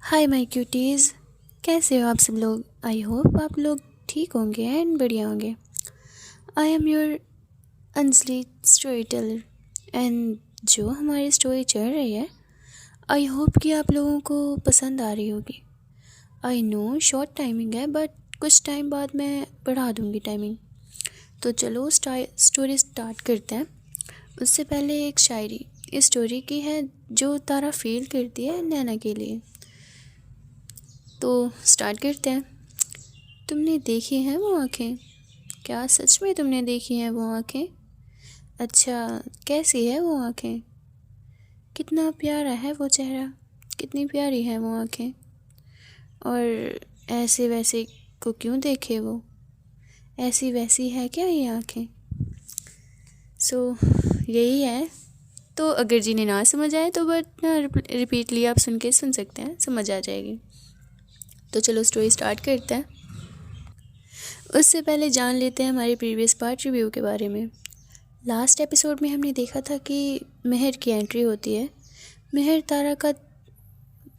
Hi my cuties. कैसे हो आप सब लोग? आई होप आप लोग ठीक होंगे एंड बढ़िया होंगे। I am your Anjali story teller and जो हमारी स्टोरी चल रही है आई होप कि आप लोगों को पसंद आ रही होगी। आई नो शॉर्ट टाइमिंग है बट कुछ टाइम बाद मैं बढ़ा दूँगी टाइमिंग। तो चलो स्टोरी स्टार्ट करते हैं। उससे पहले एक शायरी इस स्टोरी की है जो तारा फील करती है नैना के लिए। तो स्टार्ट करते हैं। तुमने देखी हैं वो आँखें? क्या सच में तुमने देखी हैं वो आँखें? अच्छा, कैसी है वो आँखें? कितना प्यारा है वो चेहरा, कितनी प्यारी है वो आँखें। और ऐसे वैसे को क्यों देखे वो, ऐसी वैसी है क्या ये आँखें? यही है। तो अगर जिन्हें ना समझ आए तो बट ना रिपीटली आप सुन सकते हैं, समझ आ जाएगी। तो चलो स्टोरी स्टार्ट करते हैं। उससे पहले जान लेते हैं हमारे प्रीवियस पार्ट रिव्यू के बारे में। लास्ट एपिसोड में हमने देखा था कि मेहर की एंट्री होती है। मेहर तारा का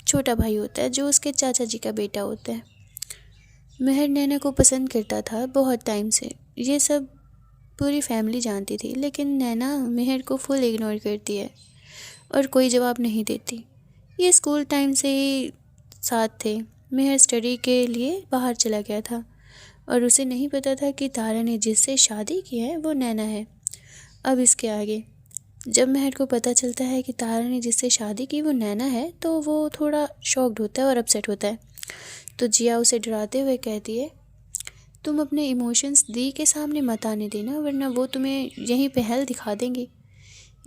छोटा भाई होता है जो उसके चाचा जी का बेटा होता है। मेहर नैना को पसंद करता था बहुत टाइम से, ये सब पूरी फैमिली जानती थी, लेकिन नैना मेहर को फुल इग्नोर करती है और कोई जवाब नहीं देती। ये स्कूल टाइम से ही साथ थे। मेहर स्टडी के लिए बाहर चला गया था और उसे नहीं पता था कि तारा ने जिससे शादी की है वो नैना है। अब इसके आगे जब मेहर को पता चलता है कि तारा ने जिससे शादी की वो नैना है तो वो थोड़ा शॉक्ड होता है और अपसेट होता है। तो जिया उसे डराते हुए कहती है, तुम अपने इमोशंस दी के सामने मत आने देना वरना वो तुम्हें यहीं पे हेल दिखा देंगे।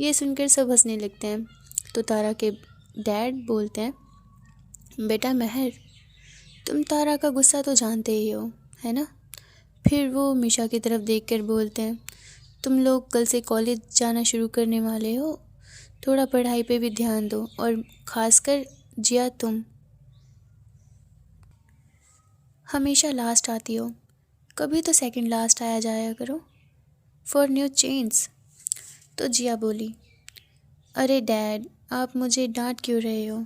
ये सुनकर सब हंसने लगते हैं। तो तारा के डैड बोलते हैं, बेटा मेहर, तुम तारा का गुस्सा तो जानते ही हो, है ना? फिर वो मिशा की तरफ देखकर बोलते हैं, तुम लोग कल से कॉलेज जाना शुरू करने वाले हो, थोड़ा पढ़ाई पे भी ध्यान दो और ख़ासकर जिया तुम हमेशा लास्ट आती हो, कभी तो सेकंड लास्ट आया जाया करो फॉर न्यू चेंज। तो जिया बोली, अरे डैड, आप मुझे डांट क्यों रहे हो?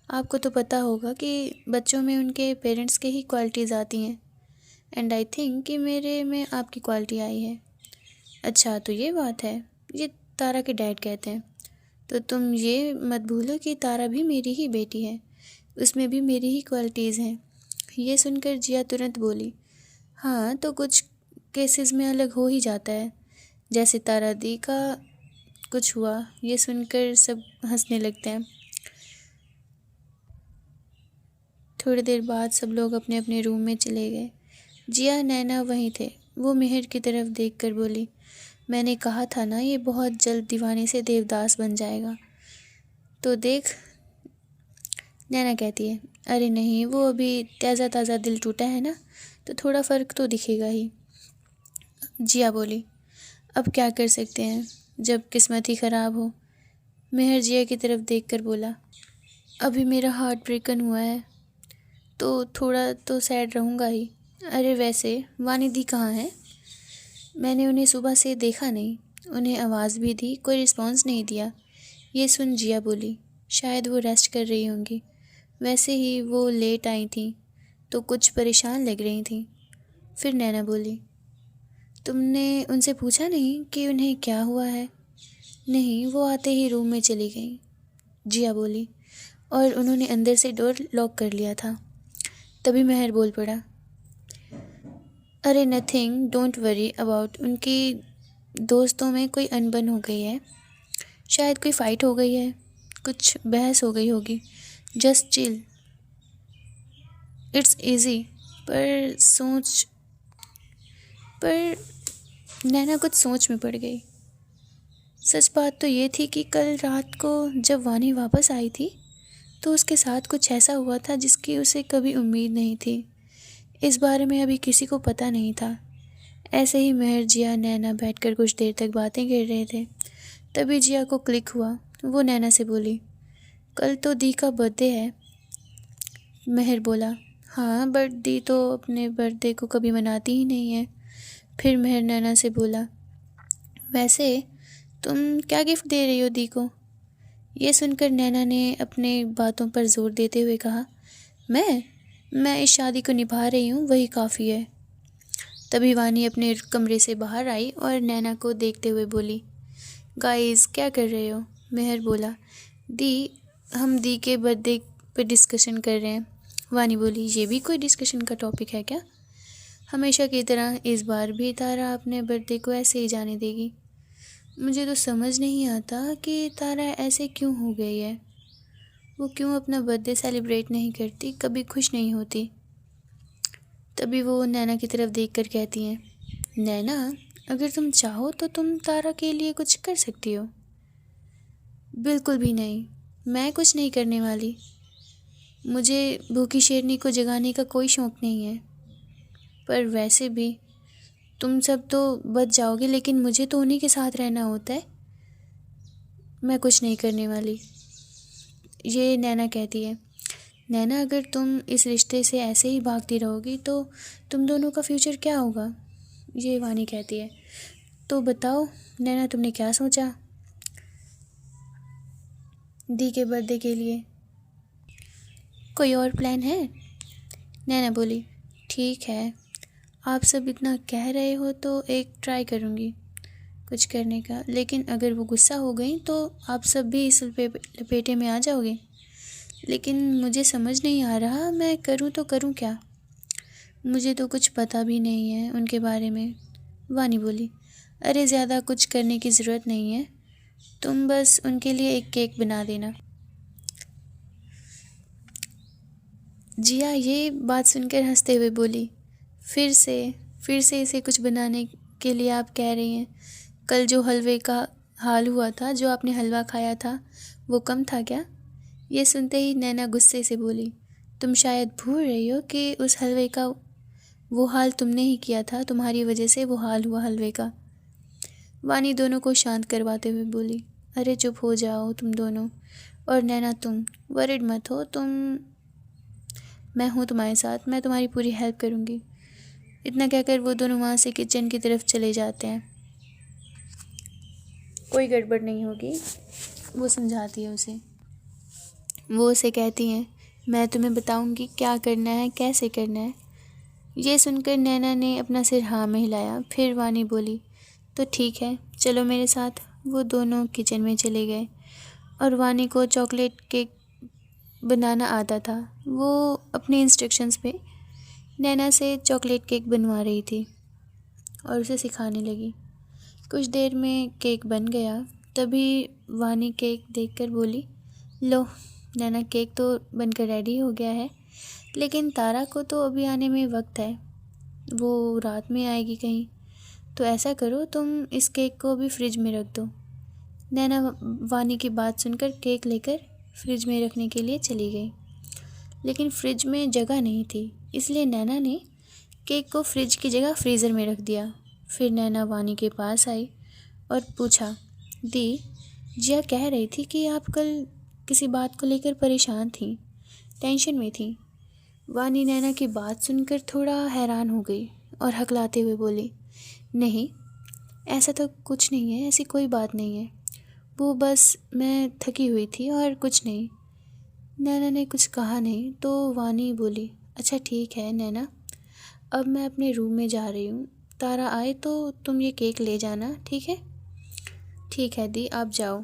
आपको तो पता होगा कि बच्चों में उनके पेरेंट्स के ही क्वालिटीज़ आती हैं एंड आई थिंक कि मेरे में आपकी क्वालिटी आई है। अच्छा तो ये बात है, ये तारा के डैड कहते हैं। तो तुम ये मत भूलो कि तारा भी मेरी ही बेटी है, उसमें भी मेरी ही क्वालिटीज़ हैं। ये सुनकर जिया तुरंत बोली, हाँ तो कुछ केसेस में अलग हो ही जाता है, जैसे तारा दी का कुछ हुआ। ये सुनकर सब हंसने लगते हैं। थोड़ी देर बाद सब लोग अपने अपने रूम में चले गए। जिया नैना वहीं थे। वो मेहर की तरफ देखकर बोली, मैंने कहा था ना ये बहुत जल्द दीवाने से देवदास बन जाएगा। तो देख, नैना कहती है, अरे नहीं, वो अभी ताज़ा ताज़ा दिल टूटा है ना, तो थोड़ा फ़र्क तो दिखेगा ही। जिया बोली, अब क्या कर सकते हैं जब किस्मत ही ख़राब हो। मेहर जिया की तरफ देखकर बोला, अभी मेरा हार्ट ब्रेकन हुआ है तो थोड़ा तो सैड रहूँगा ही। अरे वैसे वानिदी कहाँ है? मैंने उन्हें सुबह से देखा नहीं, उन्हें आवाज़ भी दी, कोई रिस्पॉन्स नहीं दिया। ये सुन जिया बोली, शायद वो रेस्ट कर रही होंगी, वैसे ही वो लेट आई थी तो कुछ परेशान लग रही थी। फिर नैना बोली, तुमने उनसे पूछा नहीं कि उन्हें क्या हुआ है? नहीं, वो आते ही रूम में चली गई, जिया बोली, और उन्होंने अंदर से डोर लॉक कर लिया था। तभी मेहर बोल पड़ा, अरे नथिंग, डोंट वरी अबाउट, उनकी दोस्तों में कोई अनबन हो गई है, शायद कोई फ़ाइट हो गई है, कुछ बहस हो गई होगी, जस्ट चिल, इट्स इजी। पर नैना कुछ सोच में पड़ गई। सच बात तो ये थी कि कल रात को जब वानी वापस आई थी तो उसके साथ कुछ ऐसा हुआ था जिसकी उसे कभी उम्मीद नहीं थी। इस बारे में अभी किसी को पता नहीं था। ऐसे ही मेहर जिया नैना बैठकर कुछ देर तक बातें कर रहे थे। तभी जिया को क्लिक हुआ। वो नैना से बोली, कल तो दी का बर्थडे है। मेहर बोला, हाँ बट दी तो अपने बर्थडे को कभी मनाती ही नहीं है। फिर मेहर नैना से बोला, वैसे तुम क्या गिफ्ट दे रही हो दी को? ये सुनकर नैना ने अपने बातों पर जोर देते हुए कहा, मैं इस शादी को निभा रही हूँ, वही काफ़ी है। तभी वानी अपने कमरे से बाहर आई और नैना को देखते हुए बोली, गाइस क्या कर रहे हो? मेहर बोला, हम दी के बर्थडे पर डिस्कशन कर रहे हैं। वानी बोली, ये भी कोई डिस्कशन का टॉपिक है क्या? हमेशा की तरह इस बार भी तारा अपने बर्थडे को ऐसे ही जाने देगी। मुझे तो समझ नहीं आता कि तारा ऐसे क्यों हो गई है। वो क्यों अपना बर्थडे सेलिब्रेट नहीं करती, कभी खुश नहीं होती। तभी वो नैना की तरफ देखकर कहती हैं, नैना अगर तुम चाहो तो तुम तारा के लिए कुछ कर सकती हो। बिल्कुल भी नहीं, मैं कुछ नहीं करने वाली। मुझे भूखी शेरनी को जगाने का कोई शौक़ नहीं है। पर वैसे भी तुम सब तो बच जाओगे, लेकिन मुझे तो उन्हीं के साथ रहना होता है। मैं कुछ नहीं करने वाली, ये नैना कहती है। नैना अगर तुम इस रिश्ते से ऐसे ही भागती रहोगी तो तुम दोनों का फ्यूचर क्या होगा, ये वानी कहती है। तो बताओ नैना, तुमने क्या सोचा दी के बर्थडे के लिए? कोई और प्लान है? नैना बोली, ठीक है, आप सब इतना कह रहे हो तो एक ट्राई करूँगी कुछ करने का, लेकिन अगर वो गुस्सा हो गई तो आप सब भी इस लपेटे में आ जाओगे। लेकिन मुझे समझ नहीं आ रहा मैं करूँ तो करूँ क्या। मुझे तो कुछ पता भी नहीं है उनके बारे में। वानी बोली, अरे ज़्यादा कुछ करने की ज़रूरत नहीं है, तुम बस उनके लिए एक केक बना देना। जिया ये बात सुनकर हंसते हुए बोली, फिर से इसे कुछ बनाने के लिए आप कह रही हैं? कल जो हलवे का हाल हुआ था, जो आपने हलवा खाया था, वो कम था क्या? ये सुनते ही नैना गुस्से से बोली, तुम शायद भूल रही हो कि उस हलवे का वो हाल तुमने ही किया था, तुम्हारी वजह से वो हाल हुआ हलवे का। वानी दोनों को शांत करवाते हुए बोली, अरे चुप हो जाओ तुम दोनों। और नैना तुम वरिड मत हो, मैं हूँ तुम्हारे साथ, मैं तुम्हारी पूरी हेल्प करूँगी। इतना कहकर वो दोनों वहाँ से किचन की तरफ चले जाते हैं। कोई गड़बड़ नहीं होगी, वो समझाती है उसे। वो उसे कहती हैं, मैं तुम्हें बताऊँगी क्या करना है, कैसे करना है। ये सुनकर नैना ने अपना सिर हाँ में हिलाया। फिर वानी बोली, तो ठीक है, चलो मेरे साथ। वो दोनों किचन में चले गए और वानी को चॉकलेट केक बनाना आता था। वो अपने इंस्ट्रक्शंस पे नैना से चॉकलेट केक बनवा रही थी और उसे सिखाने लगी। कुछ देर में केक बन गया। तभी वानी केक देखकर बोली, लो नैना, केक तो बनकर रेडी हो गया है, लेकिन तारा को तो अभी आने में वक्त है, वो रात में आएगी कहीं। तो ऐसा करो, तुम इस केक को अभी फ्रिज में रख दो। नैना वानी की बात सुनकर केक लेकर फ्रिज में रखने के लिए चली गई, लेकिन फ्रिज में जगह नहीं थी, इसलिए नैना ने केक को फ्रिज की जगह फ्रीज़र में रख दिया। फिर नैना वानी के पास आई और पूछा, दी, जिया कह रही थी कि आप कल किसी बात को लेकर परेशान थी, टेंशन में थी। वानी नैना की बात सुनकर थोड़ा हैरान हो गई और हकलाते हुए बोली, नहीं, ऐसा तो कुछ नहीं है, ऐसी कोई बात नहीं है, वो बस मैं थकी हुई थी और कुछ नहीं। नैना ने कुछ कहा नहीं तो वानी बोली, अच्छा ठीक है नैना, अब मैं अपने रूम में जा रही हूँ, तारा आए तो तुम ये केक ले जाना, ठीक है? ठीक है दी, आप जाओ,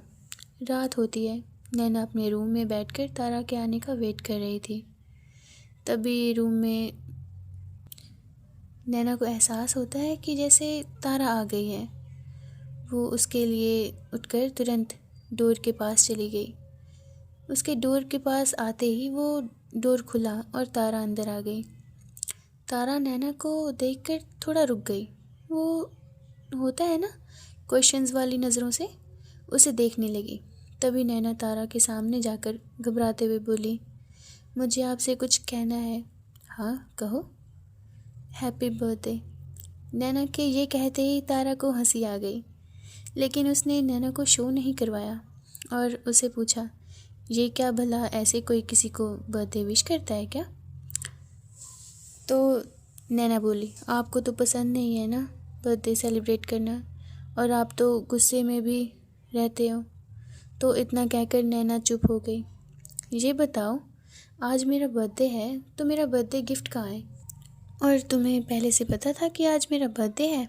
रात होती है। नैना अपने रूम में बैठकर तारा के आने का वेट कर रही थी। तभी रूम में नैना को एहसास होता है कि जैसे तारा आ गई है। वो उसके लिए उठकर तुरंत डोर के पास चली गई। उसके डोर के पास आते ही वो डोर खुला और तारा अंदर आ गई। तारा नैना को देखकर थोड़ा रुक गई। वो होता है ना, क्वेश्चंस वाली नज़रों से उसे देखने लगी। तभी नैना तारा के सामने जाकर घबराते हुए बोली, मुझे आपसे कुछ कहना है। हाँ कहो। Happy birthday. नैना के ये कहते ही तारा को हंसी आ गई, लेकिन उसने नैना को शो नहीं करवाया और उसे पूछा, ये क्या भला ऐसे कोई किसी को बर्थडे विश करता है क्या? तो नैना बोली, आपको तो पसंद नहीं है ना बर्थडे सेलिब्रेट करना, और आप तो गुस्से में भी रहते हो। तो इतना कहकर नैना चुप हो गई। ये बताओ, आज मेरा बर्थडे है तो मेरा बर्थडे गिफ्ट कहाँ है? और तुम्हें पहले से पता था कि आज मेरा बर्थडे है?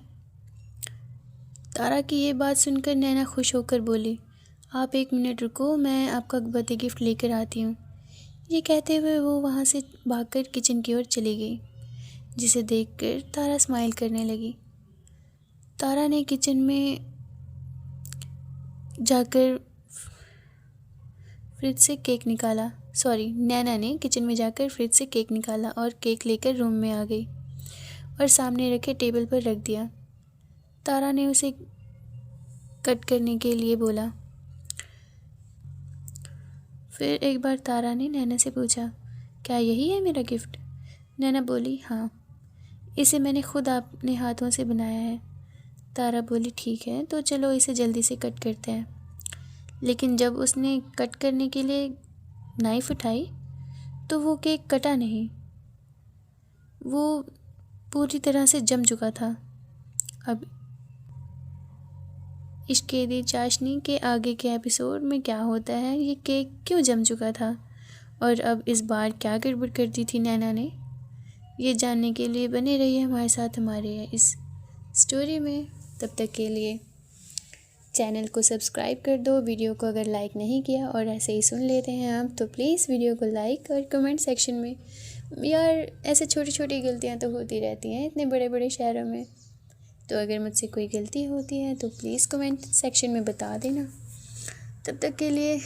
तारा की ये बात सुनकर नैना खुश होकर बोली, आप 1 मिनट रुको, मैं आपका बर्थडे गिफ्ट लेकर आती हूँ। ये कहते हुए वो वहाँ से भागकर किचन की ओर चली गई, जिसे देखकर तारा स्माइल करने लगी। तारा ने किचन में जाकर फ्रिज से केक निकाला। नैना ने किचन में जाकर फ्रिज से केक निकाला और केक लेकर रूम में आ गई और सामने रखे टेबल पर रख दिया। तारा ने उसे कट करने के लिए बोला। फिर एक बार तारा ने नैना से पूछा, क्या यही है मेरा गिफ्ट? नैना बोली, हाँ, इसे मैंने खुद अपने हाथों से बनाया है। तारा बोली, ठीक है, तो चलो इसे जल्दी से कट करते हैं। लेकिन जब उसने कट करने के लिए नाइफ़ उठाई तो वो केक कटा नहीं, वो पूरी तरह से जम चुका था। अब इश्क़ दी चाशनी के आगे के एपिसोड में क्या होता है, ये केक क्यों जम चुका था और अब इस बार क्या गड़बड़ कर दी थी नैना ने, ये जानने के लिए बने रहिए हमारे साथ हमारे इस स्टोरी में। तब तक के लिए चैनल को सब्सक्राइब कर दो। वीडियो को अगर लाइक नहीं किया और ऐसे ही सुन लेते हैं आप तो प्लीज़ वीडियो को लाइक और कमेंट सेक्शन में, यार ऐसे छोटी छोटी गलतियां तो होती रहती हैं इतने बड़े बड़े शहरों में, तो अगर मुझसे कोई गलती होती है तो प्लीज़ कमेंट सेक्शन में बता देना। तब तक के लिए